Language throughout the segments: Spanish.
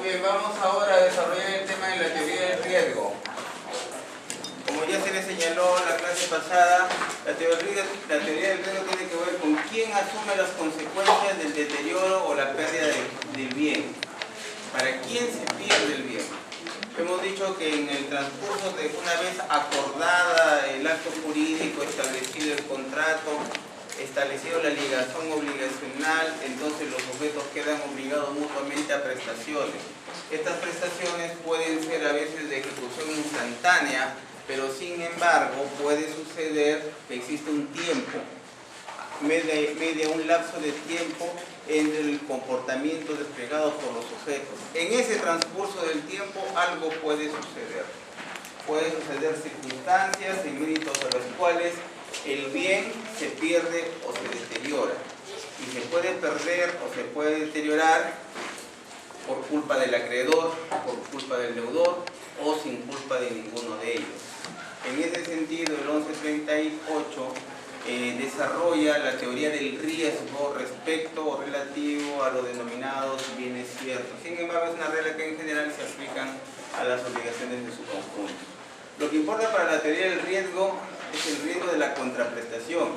bien, vamos ahora a desarrollar el tema de la teoría del riesgo. Como ya se les señaló en la clase pasada, la teoría del riesgo tiene que ver con quién asume las consecuencias del deterioro o la pérdida del bien. ¿Para quién se pierde el bien? Hemos dicho que en el transcurso de una vez acordada el acto jurídico, establecido el contrato, establecido la ligación obligacional, entonces los sujetos quedan obligados mutuamente a prestaciones. Estas prestaciones pueden ser a veces de ejecución instantánea, pero sin embargo puede suceder que existe un tiempo, media un lapso de tiempo entre el comportamiento desplegado por los sujetos. En ese transcurso del tiempo algo puede suceder. Pueden suceder circunstancias y méritos a los cuales el bien se pierde o se deteriora. Y se puede perder o se puede deteriorar por culpa del acreedor, por culpa del deudor o sin culpa de ninguno de ellos. En ese sentido, el 1138 desarrolla la teoría del riesgo respecto o relativo a los denominados bienes ciertos. Sin embargo, es una regla que en general se aplican a las obligaciones de su conjunto. Lo que importa para la teoría del riesgo es el riesgo de la contraprestación,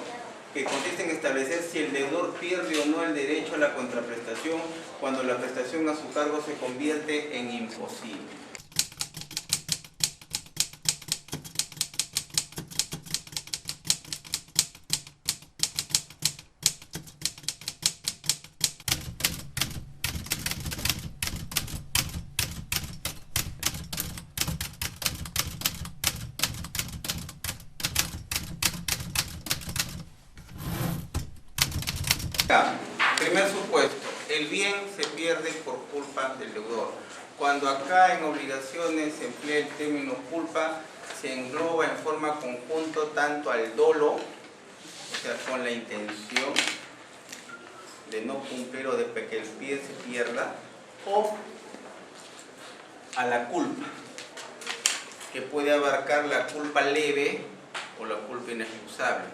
que consiste en establecer si el deudor pierde o no el derecho a la contraprestación cuando la prestación a su cargo se convierte en imposible. Primer supuesto, el bien se pierde por culpa del deudor. Cuando acá en obligaciones se emplea el término culpa, se engloba en forma conjunto tanto al dolo, o sea, con la intención de no cumplir o de que el bien se pierda, o a la culpa, que puede abarcar la culpa leve o la culpa inexcusable.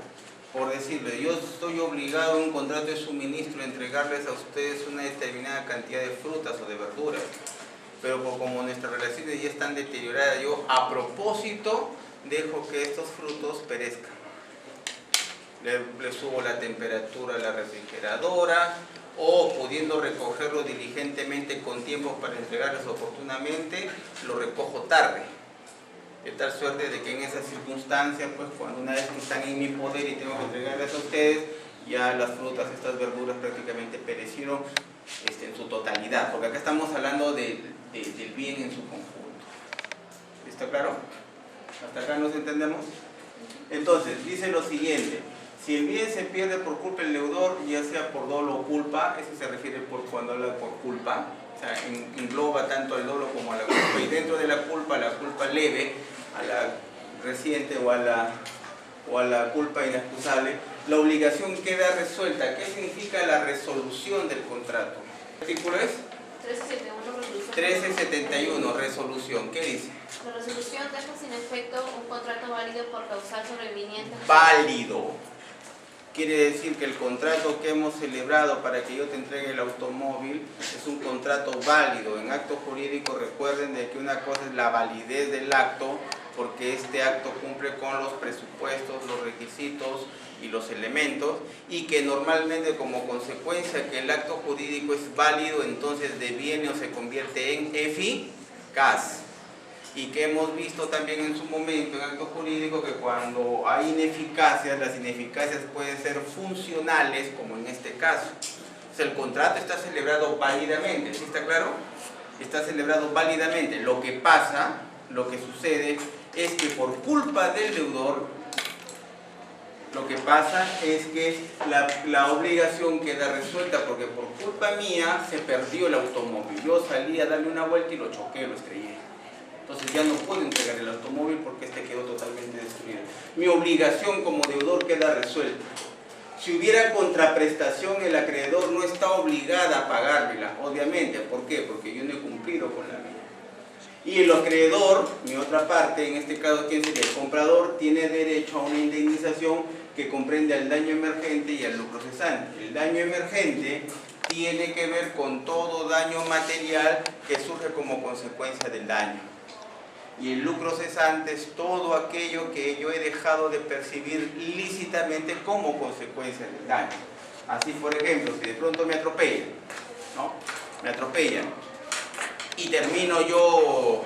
Por decirle, yo estoy obligado en un contrato de suministro a entregarles a ustedes una determinada cantidad de frutas o de verduras, pero como nuestras relaciones ya están deterioradas, yo a propósito dejo que estos frutos perezcan. Le subo la temperatura a la refrigeradora, o pudiendo recogerlo diligentemente con tiempo para entregarles oportunamente, lo recojo tarde. De tal suerte de que en esas circunstancias, pues cuando una vez que están en mi poder y tengo que entregarles a ustedes, ya las frutas, estas verduras prácticamente perecieron en su totalidad, porque acá estamos hablando del bien en su conjunto. ¿Está claro? ¿Hasta acá nos entendemos? Entonces, dice lo siguiente: si el bien se pierde por culpa del deudor, ya sea por dolo o culpa, eso se refiere por cuando habla por culpa, o sea, engloba tanto al dolo como a la culpa, y dentro de la culpa leve, a la reciente o a la culpa inexcusable, la obligación queda resuelta. ¿Qué significa la resolución del contrato? ¿Qué artículo es? 1371, resolución. 1371, resolución. ¿Qué dice? La resolución deja sin efecto un contrato válido por causal sobreviniente. Válido. Quiere decir que el contrato que hemos celebrado para que yo te entregue el automóvil es un contrato válido. En acto jurídico recuerden de que una cosa es la validez del acto, porque este acto cumple con los presupuestos, los requisitos y los elementos, y que normalmente como consecuencia que el acto jurídico es válido, entonces deviene o se convierte en eficaz. Y que hemos visto también en su momento en acto jurídico que cuando hay ineficacias, las ineficacias pueden ser funcionales, como en este caso. O sea, el contrato está celebrado válidamente, ¿sí está claro? Está celebrado válidamente. Lo que pasa, lo que sucede es que por culpa del deudor, lo que pasa es que la obligación queda resuelta porque por culpa mía se perdió el automóvil. Yo salí a darle una vuelta y lo choqué, lo estrellé. Entonces ya no puedo entregar el automóvil porque este quedó totalmente destruido. Mi obligación como deudor queda resuelta. Si hubiera contraprestación, el acreedor no está obligado a pagármela, obviamente. ¿Por qué? Porque yo no he cumplido con la mía. Y el acreedor, mi otra parte, en este caso, ¿quién sería? El comprador tiene derecho a una indemnización que comprende al daño emergente y al lucro cesante. El daño emergente tiene que ver con todo daño material que surge como consecuencia del daño. Y el lucro cesante es todo aquello que yo he dejado de percibir lícitamente como consecuencia del daño. Así, por ejemplo, si de pronto me atropellan, ¿no? Me atropellan y termino yo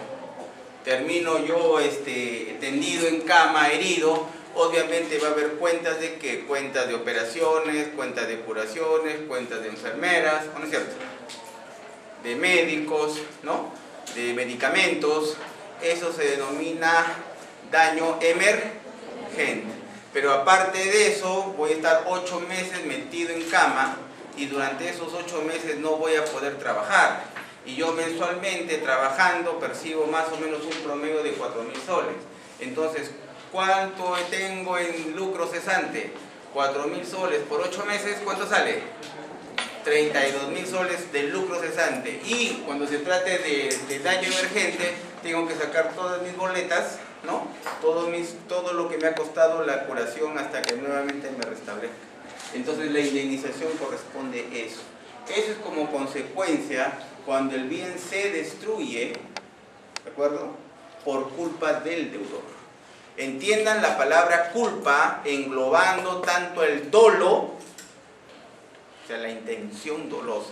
tendido en cama, herido, obviamente va a haber cuentas de ¿qué? Cuentas de operaciones, cuentas de curaciones, cuentas de enfermeras, ¿no es cierto? De médicos, ¿no? De medicamentos. Eso se denomina daño emergente. Pero aparte de eso, voy a estar 8 meses metido en cama y durante esos 8 meses no voy a poder trabajar. Y yo mensualmente trabajando percibo más o menos un promedio de 4.000 soles. Entonces, ¿cuánto tengo en lucro cesante? 4.000 soles por 8 meses, ¿cuánto sale? 32.000 soles de lucro cesante. Y cuando se trate de daño emergente, tengo que sacar todas mis boletas, ¿no? Todo lo que me ha costado la curación hasta que nuevamente me restablezca. Entonces la indemnización corresponde a eso. Eso es como consecuencia cuando el bien se destruye, ¿de acuerdo? Por culpa del deudor. Entiendan la palabra culpa englobando tanto el dolo, o sea, la intención dolosa,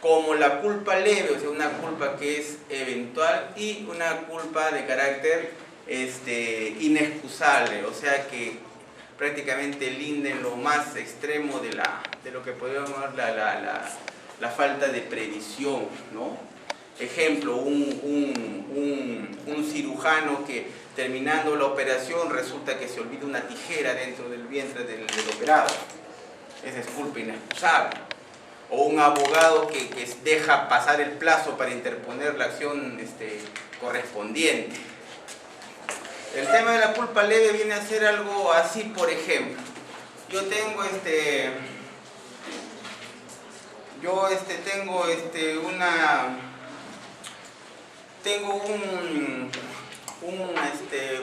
como la culpa leve, o sea, una culpa que es eventual, y una culpa de carácter inexcusable, o sea que prácticamente linda en lo más extremo de lo que podríamos llamar la falta de previsión, ¿no? Ejemplo, un cirujano que terminando la operación resulta que se olvida una tijera dentro del vientre del operado. Esa es culpa inexcusable. O un abogado que deja pasar el plazo para interponer la acción correspondiente. El tema de la culpa leve viene a ser algo así, por ejemplo. Yo tengo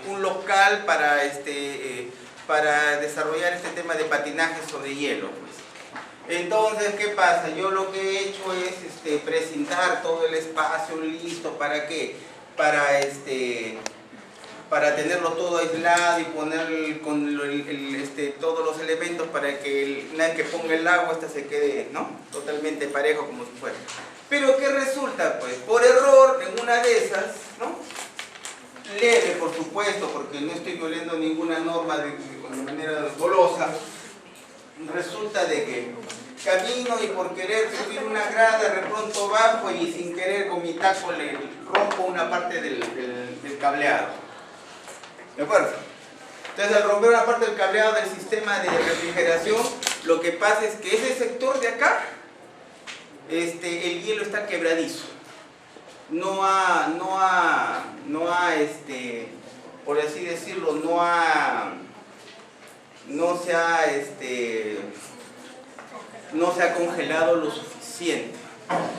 un local para desarrollar este tema de patinaje sobre hielo, pues. Entonces, ¿qué pasa? Yo lo que he hecho es presentar todo el espacio listo. ¿Para qué? Para tenerlo todo aislado y poner todos los elementos para que una vez que ponga el agua se quede, ¿no? Totalmente parejo como si fuera. Pero ¿qué resulta? Pues por error en una de esas, ¿no? Leve, por supuesto, porque no estoy violando ninguna norma de manera dolosa. Resulta de que camino y por querer subir una grada de pronto bajo y sin querer con mi taco le rompo una parte del cableado. ¿De acuerdo? Entonces al romper una parte del cableado del sistema de refrigeración, lo que pasa es que ese sector de acá, el hielo está quebradizo. No ha, por así decirlo, no se ha congelado lo suficiente.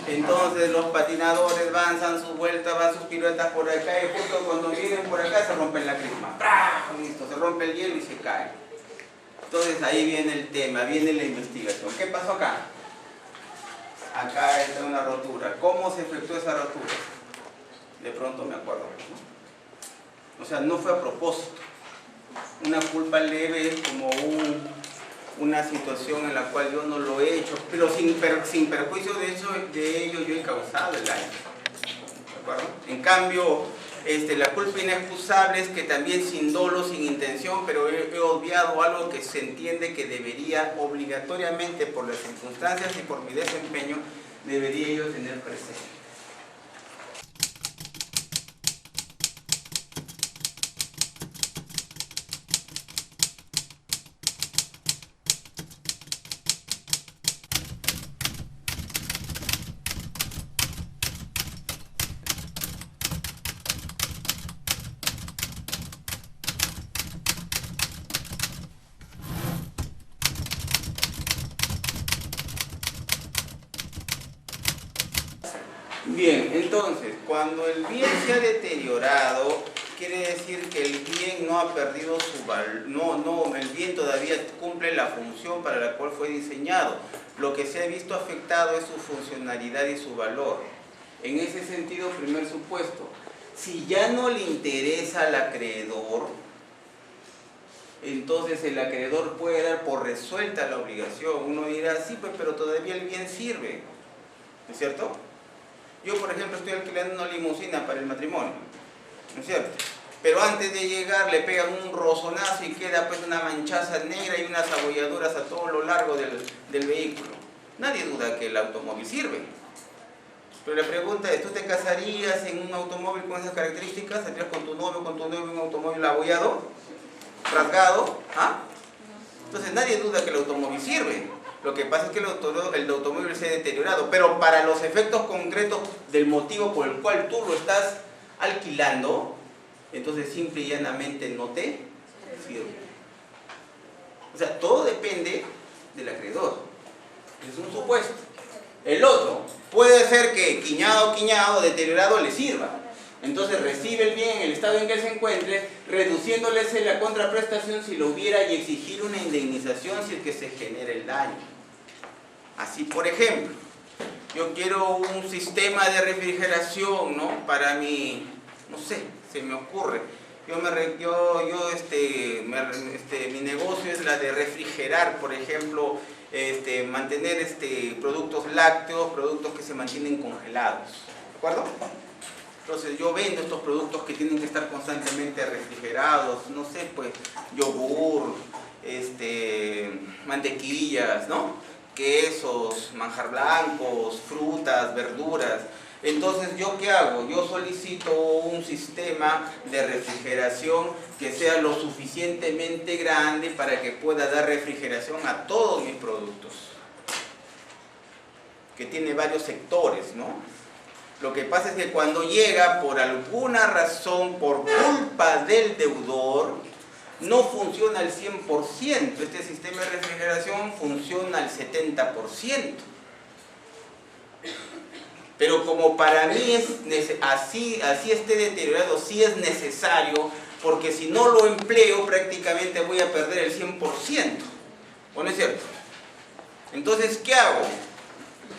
Entonces los patinadores dan sus vueltas, van sus piruetas por acá y justo cuando vienen por acá se rompen la crisma. ¡Prah! Listo, se rompe el hielo y se cae. Entonces ahí viene el tema, viene la investigación. ¿Qué pasó acá? Acá está una rotura. ¿Cómo se efectuó esa rotura? De pronto me acuerdo, ¿no? O sea, no fue a propósito. Una culpa leve es como una situación en la cual yo no lo he hecho, pero sin perjuicio de ello yo he causado el daño. ¿De acuerdo? En cambio, la culpa inexcusable es que también sin dolo, sin intención, pero he obviado algo que se entiende que debería obligatoriamente por las circunstancias y por mi desempeño, debería yo tener presente. Bien, entonces, cuando el bien se ha deteriorado, quiere decir que el bien no ha perdido su valor, el bien todavía cumple la función para la cual fue diseñado. lo que se ha visto afectado es su funcionalidad y su valor. En ese sentido, primer supuesto, si ya no le interesa al acreedor, entonces el acreedor puede dar por resuelta la obligación. Uno dirá, sí, pues, pero todavía el bien sirve, ¿no es cierto? Yo, por ejemplo, estoy alquilando una limusina para el matrimonio, ¿no es cierto? Pero antes de llegar le pegan un rozonazo y queda pues una manchaza negra y unas abolladuras a todo lo largo del vehículo. Nadie duda que el automóvil sirve. Pero la pregunta es, ¿tú te casarías en un automóvil con esas características? ¿Saldrías con tu novio en un automóvil abollado, rasgado? ¿Ah? Entonces nadie duda que el automóvil sirve. Lo que pasa es que el automóvil se ha deteriorado. Pero para los efectos concretos del motivo por el cual tú lo estás alquilando, entonces simple y llanamente no te sirve. O sea, todo depende del acreedor. Es un supuesto. El otro, puede ser que quiñado, deteriorado le sirva. Entonces recibe el bien en el estado en que se encuentre, reduciéndolese la contraprestación si lo hubiera y exigir una indemnización si es que se genera el daño. Así, por ejemplo, yo quiero un sistema de refrigeración, ¿no? Para mi, no sé, se me ocurre. Mi negocio es la de refrigerar, por ejemplo, mantener productos lácteos, productos que se mantienen congelados, ¿de acuerdo? Entonces yo vendo estos productos que tienen que estar constantemente refrigerados, no sé, pues, yogur, mantequillas, ¿no? Quesos, manjar blancos, frutas, verduras. Entonces, ¿yo qué hago? Yo solicito un sistema de refrigeración que sea lo suficientemente grande para que pueda dar refrigeración a todos mis productos, que tiene varios sectores, ¿no? Lo que pasa es que cuando llega, por alguna razón, por culpa del deudor, no funciona al 100%. Este sistema de refrigeración funciona al 70%. Pero como para mí así esté deteriorado, sí es necesario, porque si no lo empleo prácticamente voy a perder el 100%. ¿O no es cierto? Entonces, ¿qué hago?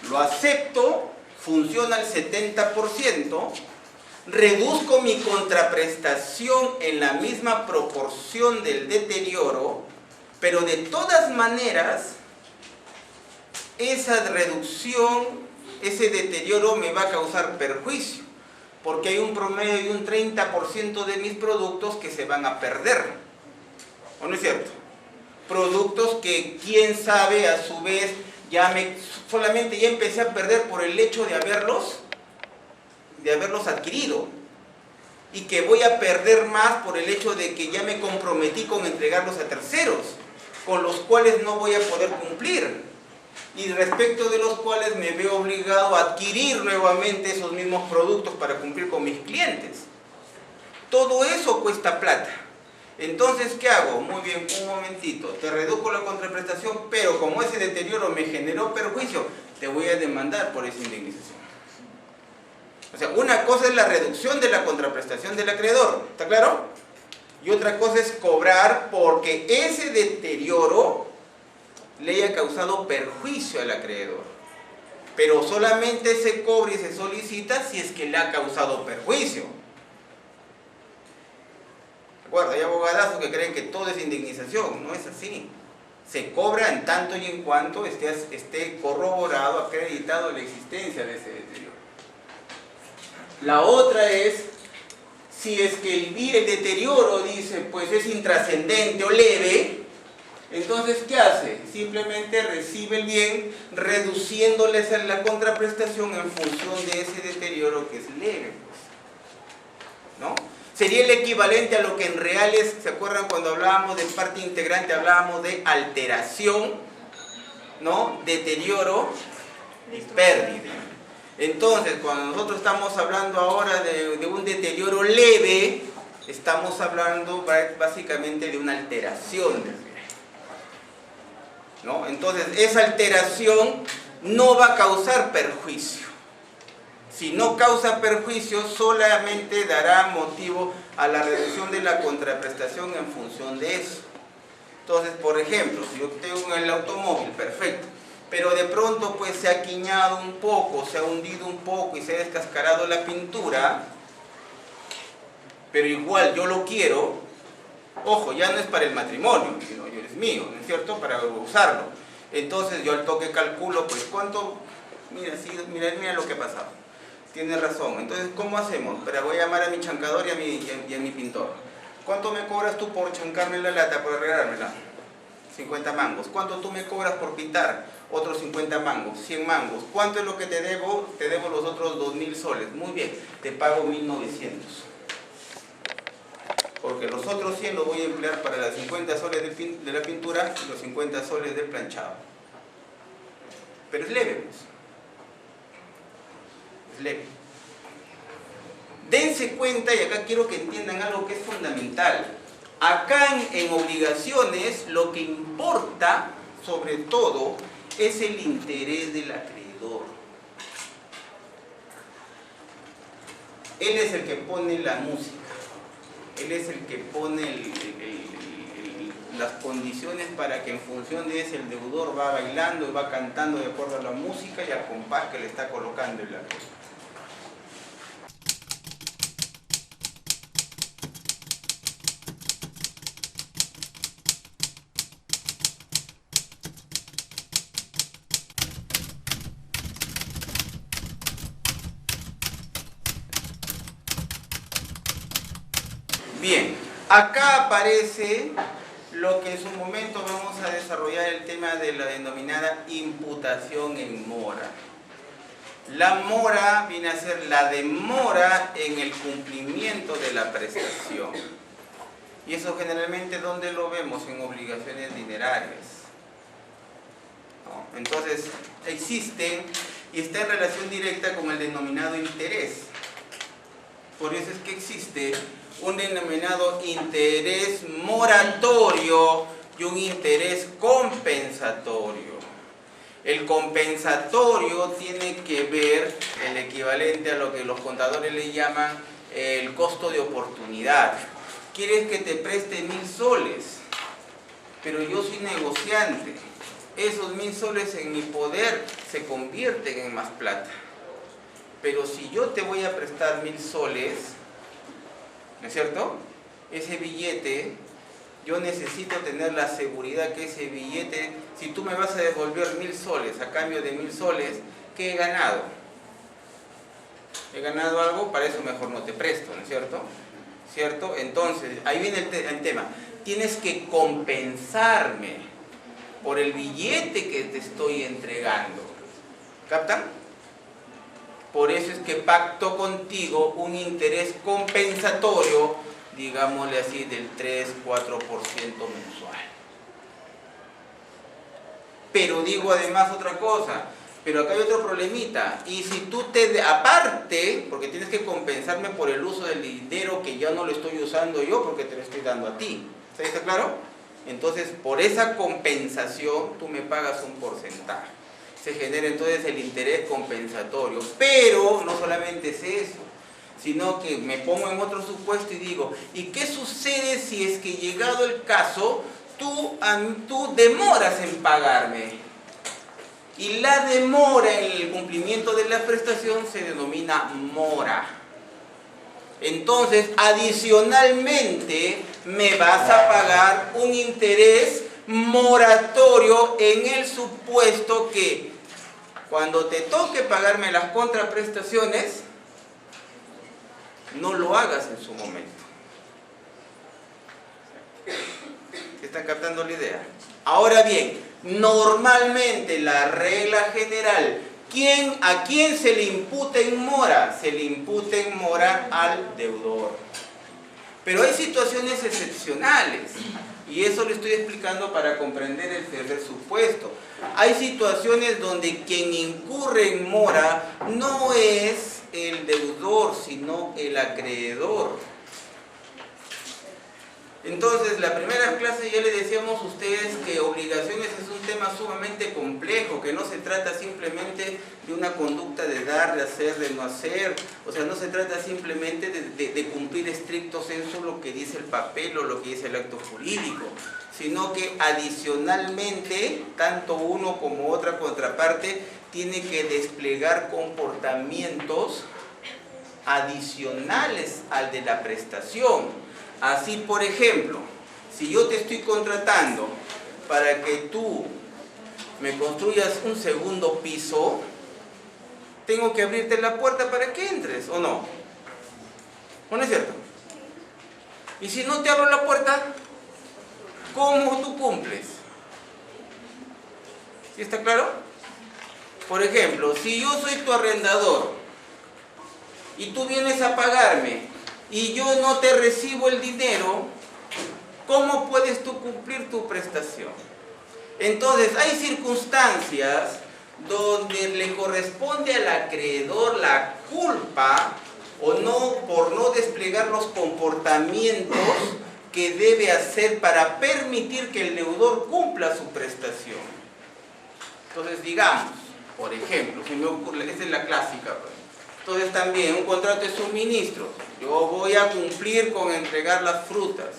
Lo acepto, funciona al 70%, reduzco mi contraprestación en la misma proporción del deterioro, pero de todas maneras, esa reducción, ese deterioro me va a causar perjuicio, porque hay un promedio de un 30% de mis productos que se van a perder. ¿O no es cierto? Productos que, quién sabe, a su vez, solamente ya empecé a perder por el hecho de haberlos adquirido. Y que voy a perder más por el hecho de que ya me comprometí con entregarlos a terceros, con los cuales no voy a poder cumplir. Y respecto de los cuales me veo obligado a adquirir nuevamente esos mismos productos para cumplir con mis clientes. Todo eso cuesta plata. Entonces, ¿qué hago? Muy bien, un momentito, te reduzco la contraprestación, pero como ese deterioro me generó perjuicio, te voy a demandar por esa indemnización. O sea, una cosa es la reducción de la contraprestación del acreedor, ¿está claro? Y otra cosa es cobrar porque ese deterioro le haya causado perjuicio al acreedor. Pero solamente se cobra y se solicita si es que le ha causado perjuicio. Recuerda, hay abogadazos que creen que todo es indemnización. No es así. Se cobra en tanto y en cuanto esté corroborado, acreditado la existencia de ese deterioro. La otra es, si es que el deterioro, dice, pues es intrascendente o leve, entonces, ¿qué hace? Simplemente recibe el bien reduciéndoles la contraprestación en función de ese deterioro que es leve, pues, ¿no? Sería el equivalente a lo que en reales, ¿se acuerdan cuando hablábamos de parte integrante? Hablábamos de alteración, ¿no? Deterioro y pérdida. Entonces, cuando nosotros estamos hablando ahora de un deterioro leve, estamos hablando básicamente de una alteración del bien, ¿no? Entonces, esa alteración no va a causar perjuicio. Si no causa perjuicio, solamente dará motivo a la reducción de la contraprestación en función de eso. Entonces, por ejemplo, si yo tengo el automóvil, perfecto, pero de pronto pues se ha quiñado un poco, se ha hundido un poco y se ha descascarado la pintura, pero igual yo lo quiero, ojo, ya no es para el matrimonio, sino yo es mío, ¿no es cierto?, para usarlo. Entonces yo al toque calculo, pues cuánto, mira, sí, mira lo que ha pasado. Tienes razón. Entonces, ¿cómo hacemos? Pero voy a llamar a mi chancador y a mi pintor. ¿Cuánto me cobras tú por chancarme la lata, por arreglármela? 50 mangos. ¿Cuánto tú me cobras por pintar? Otros 50 mangos, 100 mangos. ¿Cuánto es lo que te debo? Te debo los otros 2.000 soles. Muy bien, te pago 1.900. Porque los otros 100 los voy a emplear para las 50 soles de la pintura y los 50 soles del planchado. Pero es leve, pues. Es leve. Dense cuenta, y acá quiero que entiendan algo que es fundamental. Acá en obligaciones lo que importa, sobre todo, es el interés del acreedor. Él es el que pone la música. Él es el que pone las condiciones para que en función de eso el deudor va bailando y va cantando de acuerdo a la música y al compás que le está colocando el acreedor. Bien, acá aparece lo que en su momento vamos a desarrollar, el tema de la denominada imputación en mora. La mora viene a ser la demora en el cumplimiento de la prestación. Y eso generalmente, ¿dónde lo vemos? En obligaciones dinerarias, ¿no? Entonces, existen y está en relación directa con el denominado interés. Por eso es que existe un denominado interés moratorio y un interés compensatorio. El compensatorio tiene que ver el equivalente a lo que los contadores le llaman el costo de oportunidad. Quieres que te preste 1.000 soles, pero yo soy negociante. Esos 1.000 soles en mi poder se convierten en más plata. Pero si yo te voy a prestar 1.000 soles, ¿no es cierto? Ese billete, yo necesito tener la seguridad que ese billete, si tú me vas a devolver 1.000 soles a cambio de 1.000 soles, ¿qué he ganado? ¿He ganado algo? Para eso mejor no te presto, ¿no es cierto? ¿Cierto? Entonces, ahí viene el tema. Tienes que compensarme por el billete que te estoy entregando. ¿Captan? Por eso es que pacto contigo un interés compensatorio, digámosle así, del 3-4% mensual. Pero digo además otra cosa, pero acá hay otro problemita. Y si tú aparte, porque tienes que compensarme por el uso del dinero que ya no lo estoy usando yo porque te lo estoy dando a ti. ¿Está claro? Entonces, por esa compensación, tú me pagas un porcentaje. Se genera entonces el interés compensatorio. Pero no solamente es eso, sino que me pongo en otro supuesto y digo, ¿y qué sucede si es que llegado el caso, tú demoras en pagarme? Y la demora en el cumplimiento de la prestación se denomina mora. Entonces, adicionalmente, me vas a pagar un interés moratorio en el supuesto que cuando te toque pagarme las contraprestaciones, no lo hagas en su momento. ¿Están captando la idea? Ahora bien, normalmente la regla general, ¿a quién se le imputa en mora? Se le imputa en mora al deudor. Pero hay situaciones excepcionales. Y eso le estoy explicando para comprender el tercer supuesto. Hay situaciones donde quien incurre en mora no es el deudor, sino el acreedor. Entonces, la primera clase ya les decíamos a ustedes que obligaciones es un tema sumamente complejo, que no se trata simplemente de una conducta de dar, de hacer, de no hacer. O sea, no se trata simplemente de cumplir estricto sensu lo que dice el papel o lo que dice el acto jurídico, sino que adicionalmente, tanto uno como otra contraparte tiene que desplegar comportamientos adicionales al de la prestación. Así, por ejemplo, si yo te estoy contratando para que tú me construyas un segundo piso, tengo que abrirte la puerta para que entres, ¿o no? ¿O no es cierto? Y si no te abro la puerta, ¿cómo tú cumples? ¿Sí está claro? Por ejemplo, si yo soy tu arrendador y tú vienes a pagarme y yo no te recibo el dinero, ¿cómo puedes tú cumplir tu prestación? Entonces, hay circunstancias donde le corresponde al acreedor la culpa o no, por no desplegar los comportamientos que debe hacer para permitir que el deudor cumpla su prestación. Entonces, digamos, por ejemplo, se me ocurre, esta es la clásica, pues. Entonces también un contrato de suministro. Yo voy a cumplir con entregar las frutas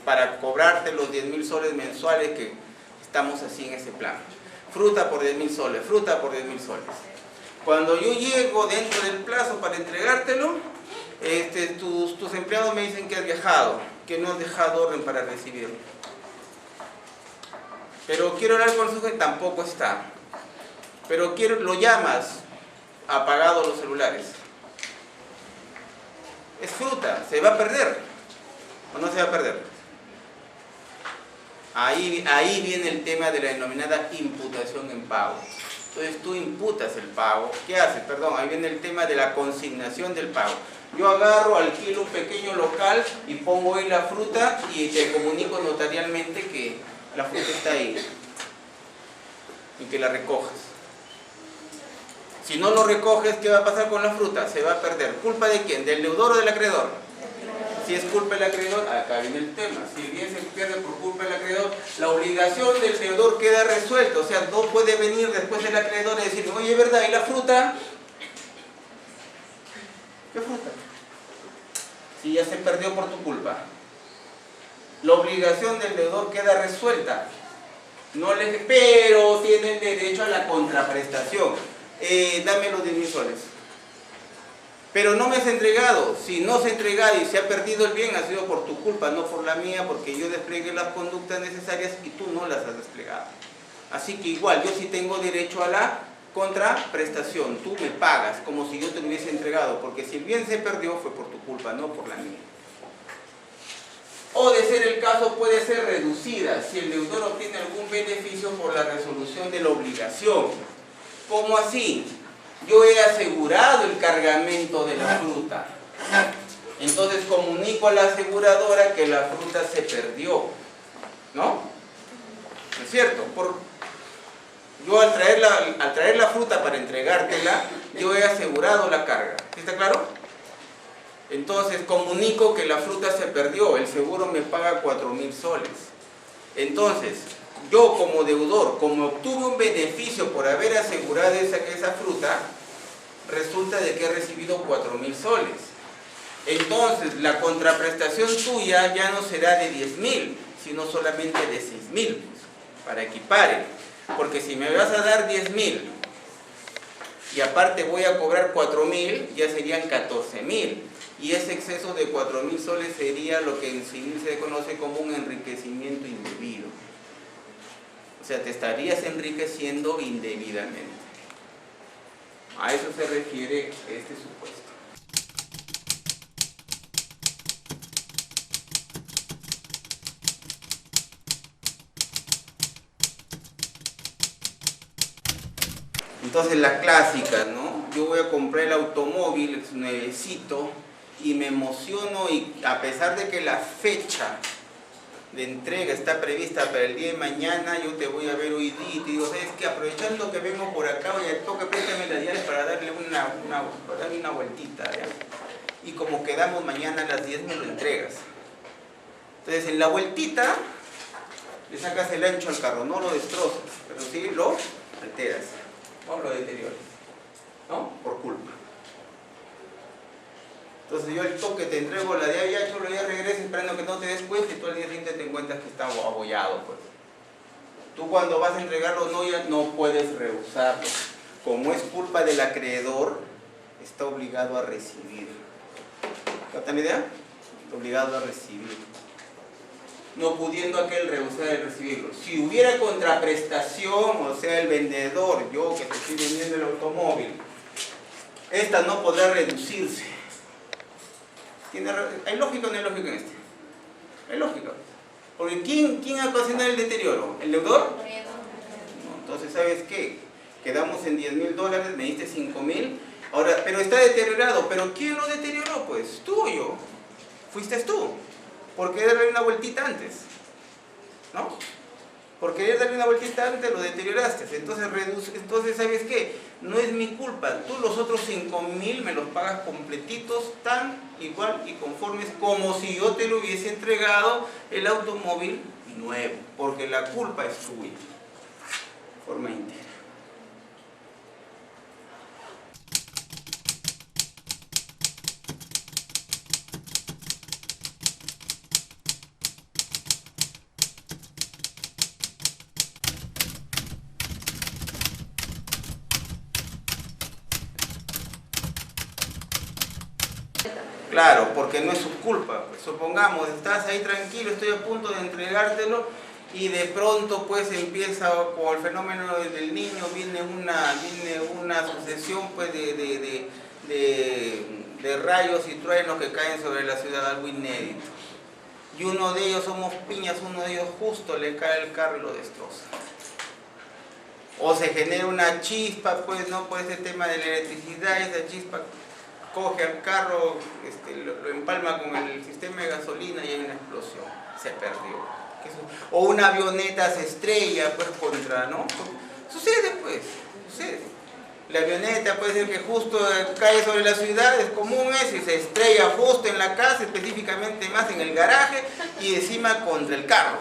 para cobrarte los 10.000 soles mensuales que estamos así en ese plan. Fruta por 10.000 soles, fruta por 10.000 soles. Cuando yo llego dentro del plazo para entregártelo, tus empleados me dicen que has viajado, que no has dejado orden para recibirlo. Pero quiero hablar con el sujeto, tampoco está. Pero lo llamas, apagados los celulares. Es fruta, ¿se va a perder o no se va a perder? Ahí viene el tema de la denominada imputación en pago. Entonces tú imputas el pago. ¿Qué haces? Perdón, ahí viene el tema de la consignación del pago. Yo agarro, alquilo un pequeño local y pongo ahí la fruta y te comunico notarialmente que la fruta está ahí y que la recojas. Si no lo recoges, ¿qué va a pasar con la fruta? Se va a perder. ¿Culpa de quién? ¿Del deudor o del acreedor? Si es culpa del acreedor, acá viene el tema. Si el bien se pierde por culpa del acreedor, la obligación del deudor queda resuelta. O sea, no puede venir después del acreedor y decir, oye, ¿verdad? ¿Y la fruta? ¿Qué fruta? Si ya se perdió por tu culpa. La obligación del deudor queda resuelta. Pero tiene derecho a la contraprestación. Dame los 10.000 soles. Pero no me has entregado. Si no se ha entregado y se ha perdido el bien, ha sido por tu culpa, no por la mía, porque yo desplegué las conductas necesarias y tú no las has desplegado. Así que igual, yo sí tengo derecho a la contraprestación. Tú me pagas como si yo te lo hubiese entregado, porque si el bien se perdió fue por tu culpa, no por la mía. O de ser el caso puede ser reducida si el deudor obtiene algún beneficio por la resolución de la obligación. ¿Cómo así? Yo he asegurado el cargamento de la fruta. Entonces comunico a la aseguradora que la fruta se perdió. ¿No? ¿No es cierto? Yo al traer la fruta para entregártela, yo he asegurado la carga. ¿Está claro? Entonces comunico que la fruta se perdió, el seguro me paga 4.000 soles. Entonces, yo como deudor, como obtuve un beneficio por haber asegurado esa fruta, resulta de que he recibido 4.000 soles. Entonces, la contraprestación tuya ya no será de 10.000, sino solamente de 6.000, para equipare. Porque si me vas a dar 10.000 y aparte voy a cobrar 4.000, ya serían 14.000. Y ese exceso de 4.000 soles sería lo que en civil se conoce como un enriquecimiento indebido. O sea, te estarías enriqueciendo indebidamente. A eso se refiere este supuesto. Entonces la clásica, ¿no? Yo voy a comprar el automóvil, es nuevecito, y me emociono, y a pesar de que la fecha de entrega está prevista para el día de mañana, yo te voy a ver hoy día y te digo, ¿sabes qué? Aprovechando que vengo por acá, oye, toca préstame las llaves para darle una vueltita, ¿ya? Y como quedamos mañana a las 10 me lo entregas. Entonces en la vueltita le sacas el ancho al carro, no lo destrozas, pero sí lo alteras, no lo deterioras, ¿no? Por culpa. Entonces yo el toque te entrego la de ahí, ya chulo, ya regresas esperando que no te des cuenta y tú al día siguiente te encuentras que está abollado, pues. Tú cuando vas a entregarlo ya no puedes rehusarlo. Como es culpa del acreedor, está obligado a recibir. ¿Captan la idea? Obligado a recibir. No pudiendo aquel rehusar el recibirlo. Si hubiera contraprestación, o sea, el vendedor, yo que te estoy vendiendo el automóvil, esta no podrá reducirse. ¿Hay lógica o no hay lógica en este? Hay lógica. Porque ¿quién ha ocasionado el deterioro? ¿El deudor? No, entonces, ¿sabes qué? Quedamos en $10.000, me diste 5.000. Ahora, pero está deteriorado. ¿Pero quién lo deterioró? Pues tú o yo. Fuiste tú. Por querer darle una vueltita antes. ¿No? Por querer darle una vueltita antes lo deterioraste. Entonces, ¿sabes qué? No es mi culpa. Tú los otros 5.000 me los pagas completitos, tan igual y conformes como si yo te lo hubiese entregado el automóvil nuevo. Porque la culpa es tuya. Forma íntegra. Claro, porque no es su culpa. Pues, supongamos, estás ahí tranquilo, estoy a punto de entregártelo y de pronto pues empieza con el fenómeno del niño, viene una sucesión pues de rayos y truenos que caen sobre la ciudad, algo inédito. Y uno de ellos, somos piñas, uno de ellos justo le cae el carro y lo destroza. O se genera una chispa, pues no, por ese tema de la electricidad, esa chispa coge al carro, lo empalma con el sistema de gasolina y hay una explosión, se perdió. O una avioneta se estrella pues contra, ¿no? Sucede pues, sucede. La avioneta puede ser que justo cae sobre la ciudad, es común y se estrella justo en la casa, específicamente más en el garaje y encima contra el carro.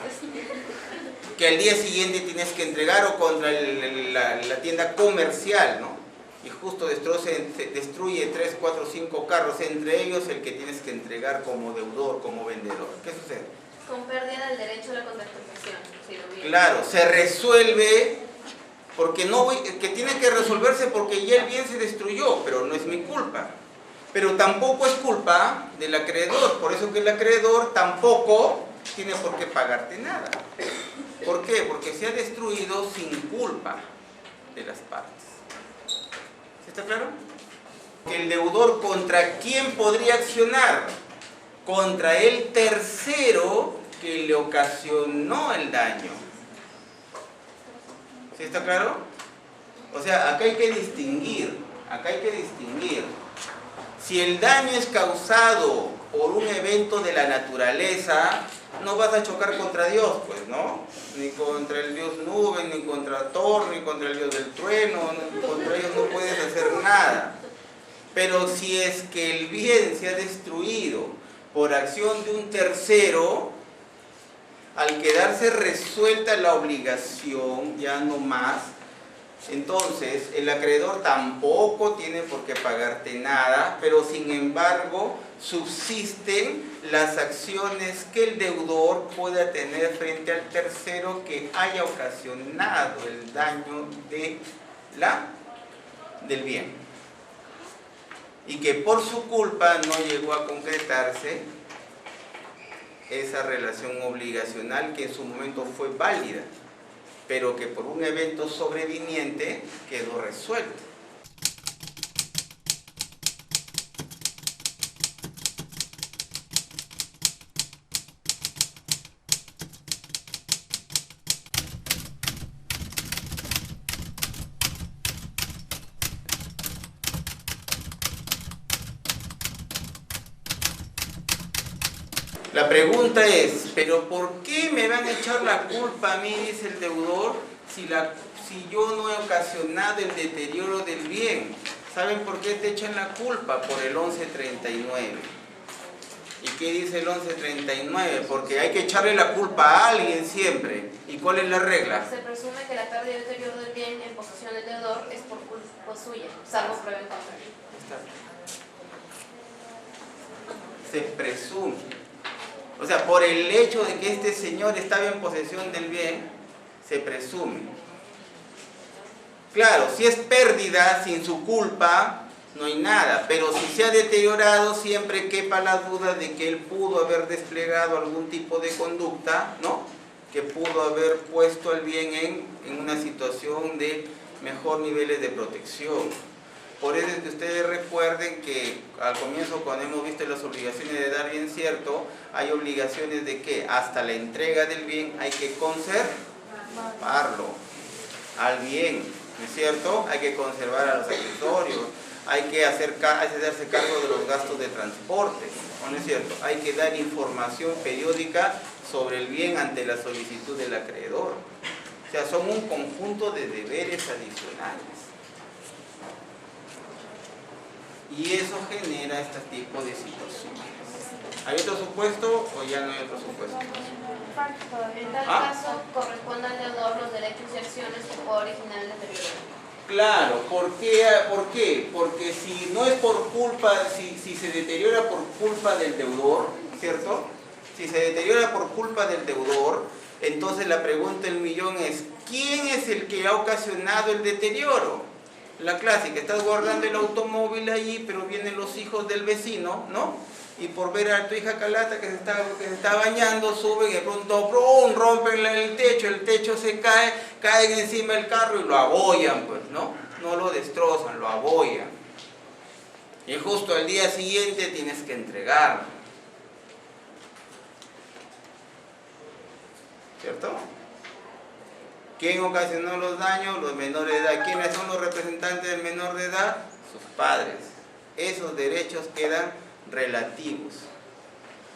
Que al día siguiente tienes que entregar o contra la tienda comercial, ¿no? Y justo destruye 3, 4, 5 carros, entre ellos el que tienes que entregar como deudor, como vendedor. ¿Qué sucede? Con pérdida del derecho a la contraprestación. Si claro, se resuelve porque que tiene que resolverse porque ya el bien se destruyó, pero no es mi culpa. Pero tampoco es culpa del acreedor, por eso que el acreedor tampoco tiene por qué pagarte nada. ¿Por qué? Porque se ha destruido sin culpa de las partes. ¿Está claro? Que el deudor, ¿contra quién podría accionar? Contra el tercero que le ocasionó el daño. ¿Sí está claro? O sea, acá hay que distinguir. Si el daño es causado por un evento de la naturaleza, no vas a chocar contra Dios, pues, ¿no? Ni contra el Dios nube, ni contra Thor, ni contra el Dios del trueno, contra ellos no puedes hacer nada. Pero si es que el bien se ha destruido por acción de un tercero, al quedarse resuelta la obligación, ya no más, entonces el acreedor tampoco tiene por qué pagarte nada, pero sin embargo subsisten las acciones que el deudor pueda tener frente al tercero que haya ocasionado el daño del bien y que por su culpa no llegó a concretarse esa relación obligacional que en su momento fue válida, pero que por un evento sobreviniente quedó resuelto. La pregunta es, ¿pero por qué me van a echar la culpa a mí, dice el deudor, si yo no he ocasionado el deterioro del bien? ¿Saben por qué te echan la culpa? Por el 1139. ¿Y qué dice el 1139? Porque hay que echarle la culpa a alguien siempre. ¿Y cuál es la regla? Se presume que la pérdida y deterioro del bien en posesión del deudor es por culpa suya, salvo prueba en contrario. Se presume. O sea, por el hecho de que este señor estaba en posesión del bien, se presume. Claro, si es pérdida sin su culpa, no hay nada, pero si se ha deteriorado, siempre quepa la duda de que él pudo haber desplegado algún tipo de conducta, ¿no? Que pudo haber puesto al bien en una situación de mejor niveles de protección. Por eso es que ustedes recuerden que al comienzo, cuando hemos visto las obligaciones de dar bien cierto, hay obligaciones de que hasta la entrega del bien hay que conservarlo al bien, ¿no es cierto? Hay que conservar a los accesorios, hay que hacerse cargo de los gastos de transporte, ¿no es cierto? Hay que dar información periódica sobre el bien ante la solicitud del acreedor. O sea, son un conjunto de deberes adicionales. Y eso genera este tipo de situaciones. ¿Hay otro supuesto o ya no hay otro supuesto? En tal caso, corresponde al deudor los derechos y acciones que pueda originar el deterioro. Claro, ¿por qué? Porque si no es por culpa, si se deteriora por culpa del deudor, ¿cierto? Si se deteriora por culpa del deudor, entonces la pregunta del millón es, ¿quién es el que ha ocasionado el deterioro? La clásica, estás guardando el automóvil allí, pero vienen los hijos del vecino, ¿no? Y por ver a tu hija Calata que se está bañando, suben y de pronto ¡brum!, rompen el techo se cae, caen encima del carro y lo abollan, pues, ¿no? No lo destrozan, lo abollan. Y justo al día siguiente tienes que entregarlo. ¿Cierto? ¿Quién ocasionó los daños? Los menores de edad. ¿Quiénes son los representantes del menor de edad? Sus padres. Esos derechos quedan relativos.